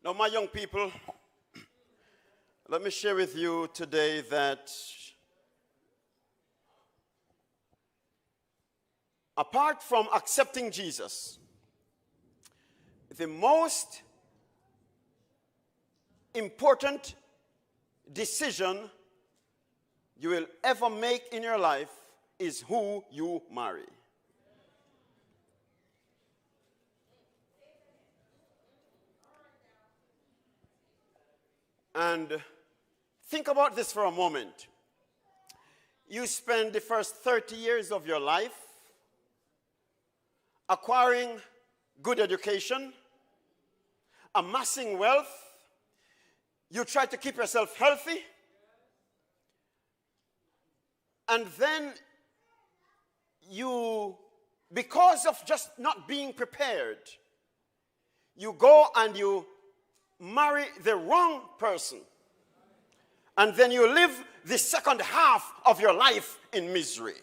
Now, my young people, let me share with you today that apart from accepting Jesus, the most important decision you will ever make in your life is who you marry. And think about this for a moment. You spend the first 30 years of your life acquiring good education, amassing wealth. You try to keep yourself healthy. And then you, because of just not being prepared, you go and you marry the wrong person. And then you live the second half of your life in misery.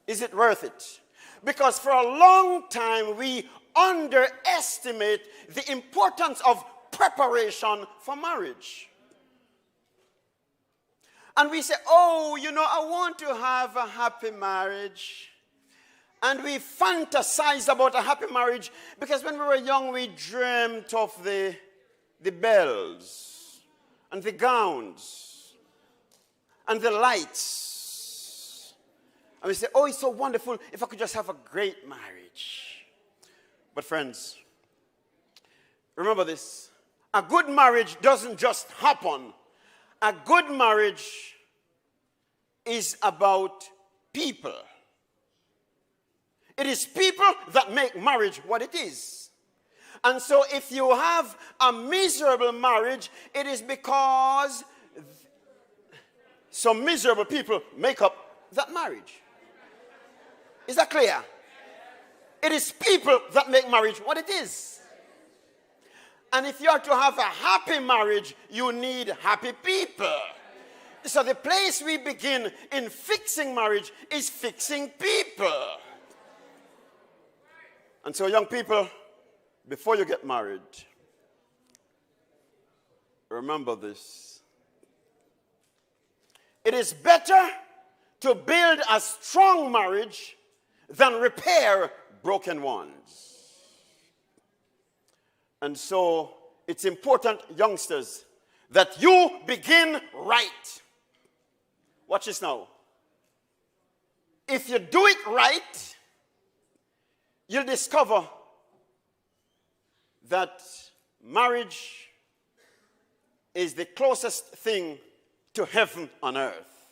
Is it worth it? Because for a long time we underestimate the importance of preparation for marriage. And we say, oh, I want to have a happy marriage. And we fantasize about a happy marriage because when we were young, we dreamt of the bells and the gowns and the lights. And we say, oh, it's so wonderful if I could just have a great marriage. But friends, remember this. A good marriage doesn't just happen. A good marriage is about people. It is people that make marriage what it is. And so if you have a miserable marriage, it is because some miserable people make up that marriage. Is that clear? It is people that make marriage what it is. And if you are to have a happy marriage, you need happy people. So the place we begin in fixing marriage is fixing people. And so young people, before you get married, remember this. It is better to build a strong marriage than repair broken ones. And so it's important, youngsters, that you begin right. Watch this now. If you do it right, you'll discover that marriage is the closest thing to heaven on earth.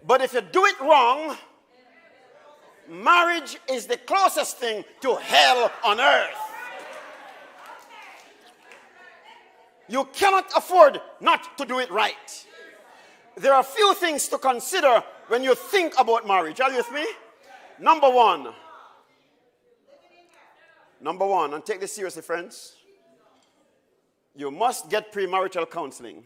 But if you do it wrong, marriage is the closest thing to hell on earth. You cannot afford not to do it right. There are a few things to consider when you think about marriage. Are you with me? Number one, and take this seriously, friends, you must get premarital counseling.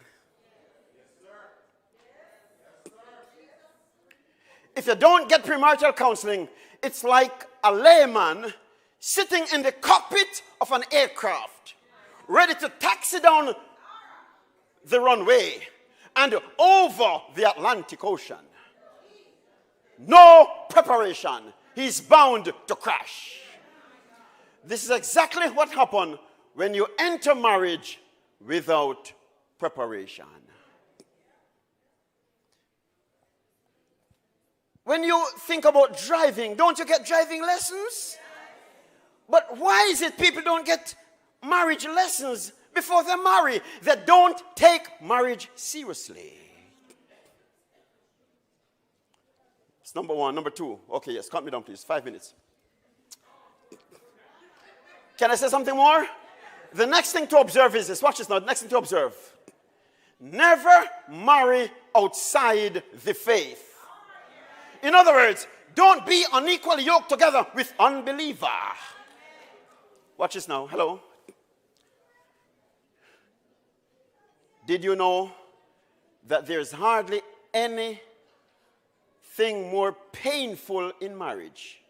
If you don't get premarital counseling, it's like a layman sitting in the cockpit of an aircraft, ready to taxi down the runway and over the Atlantic Ocean. No preparation. He's bound to crash. This is exactly what happened when you enter marriage without preparation. When you think about driving, don't you get driving lessons? But why is it people don't get marriage lessons before they marry? They don't take marriage seriously. It's number one. Number two. Okay, yes, count me down, please. 5 minutes. Can I say something more? The next thing to observe is this. Watch this now. The next thing to observe. Never marry outside the faith. In other words, don't be unequally yoked together with unbeliever. Watch this now. Hello. Did you know that there's hardly anything more painful in marriage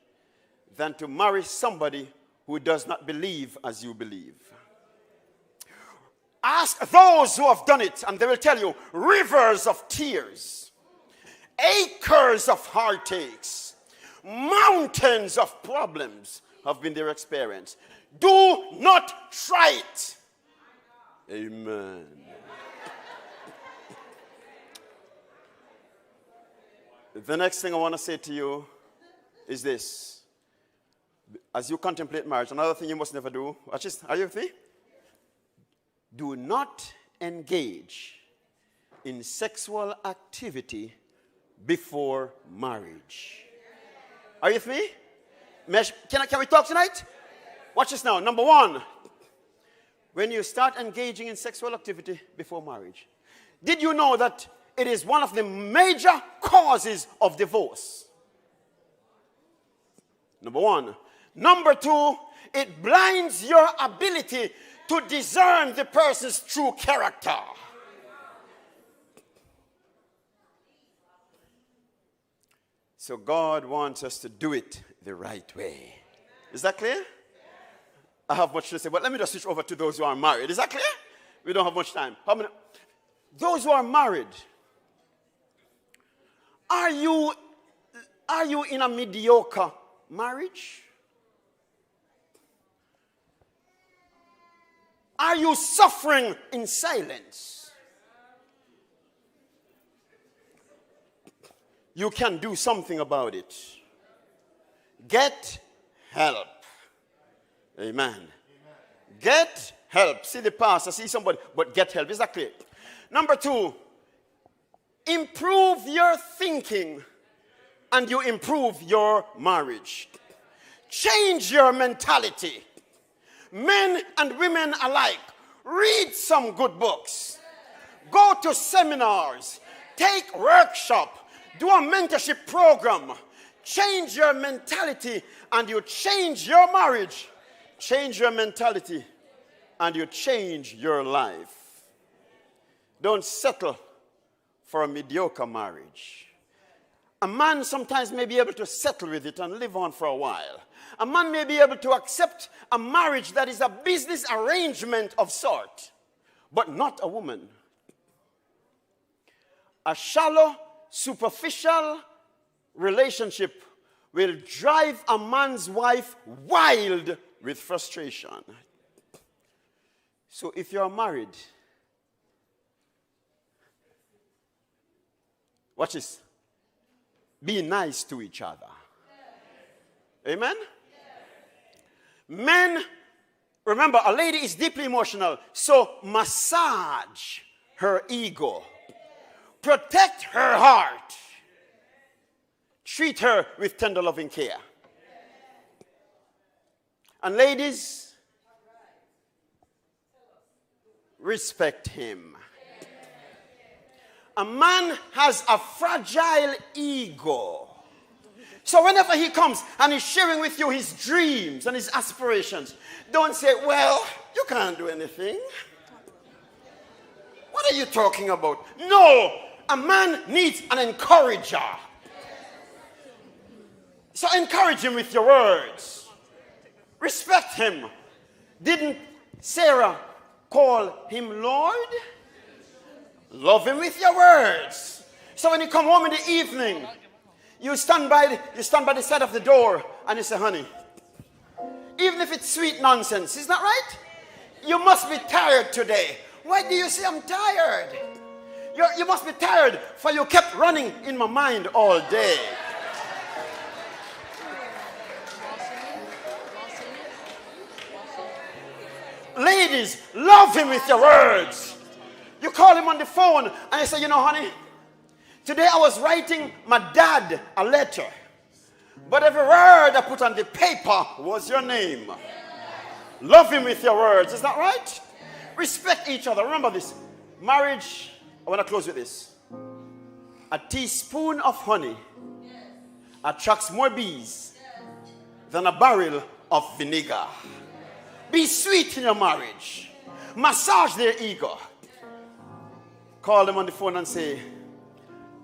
than to marry somebody who does not believe as you believe. Ask those who have done it, and they will tell you rivers of tears, acres of heartaches, mountains of problems have been their experience. Do not try it. Amen. The next thing I want to say to you is this. As you contemplate marriage, another thing you must never do. Watch this. Are you with me? Do not engage in sexual activity before marriage. Are you with me? Can we talk tonight? Watch this now. Number one, when you start engaging in sexual activity before marriage, did you know that it is one of the major causes of divorce? Number one. Number two, it blinds your ability to discern the person's true character. So God wants us to do it the right way. Is that clear? I have much to say, but let me just switch over to those who are married. Is that clear? We don't have much time. How many? Those who are married, are you in a mediocre marriage? Are you suffering in silence? You can do something about it. Get help. Amen. Get help. See the pastor, see somebody, but get help. Is that clear? Number two, improve your thinking and you improve your marriage. Change your mentality. Men and women alike, read some good books. Go to seminars. Take workshop. Do a mentorship program. Change your mentality and you change your marriage. Change your mentality and you change your life. Don't settle for a mediocre marriage. A man sometimes may be able to settle with it and live on for a while. A man may be able to accept a marriage that is a business arrangement of sort, but not a woman. A shallow, superficial relationship will drive a man's wife wild with frustration. So if you're married, watch this. Be nice to each other. Amen? Men, remember, a lady is deeply emotional, so massage her ego. Protect her heart. Treat her with tender loving care. And ladies, respect him. A man has a fragile ego. So whenever he comes and he's sharing with you his dreams and his aspirations, don't say, well, you can't do anything. What are you talking about? No, a man needs an encourager. So encourage him with your words. Respect him. Didn't Sarah call him Lord? Love him with your words. So when you come home in the evening, you stand by the side of the door and you say, honey, even if it's sweet nonsense, is that right? You must be tired today. Why do you say I'm tired? You must be tired, for you kept running in my mind all day. Ladies, love him with your words. You call him on the phone and you say, you know, honey, today I was writing my dad a letter, but every word I put on the paper was your name. Love him with your words. Is that right? Respect each other. Remember this. Marriage, I want to close with this. A teaspoon of honey attracts more bees than a barrel of vinegar. Be sweet in your marriage. Massage their ego. Call them on the phone and say,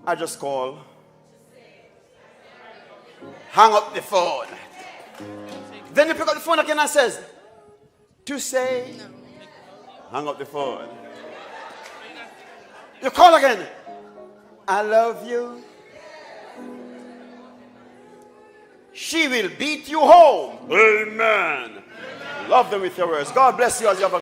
I just call. Hang up the phone. Then you pick up the phone again and says, to say, hang up the phone. You call again, I love you. She will beat you home. Amen. Love them with your words. God bless you as you have a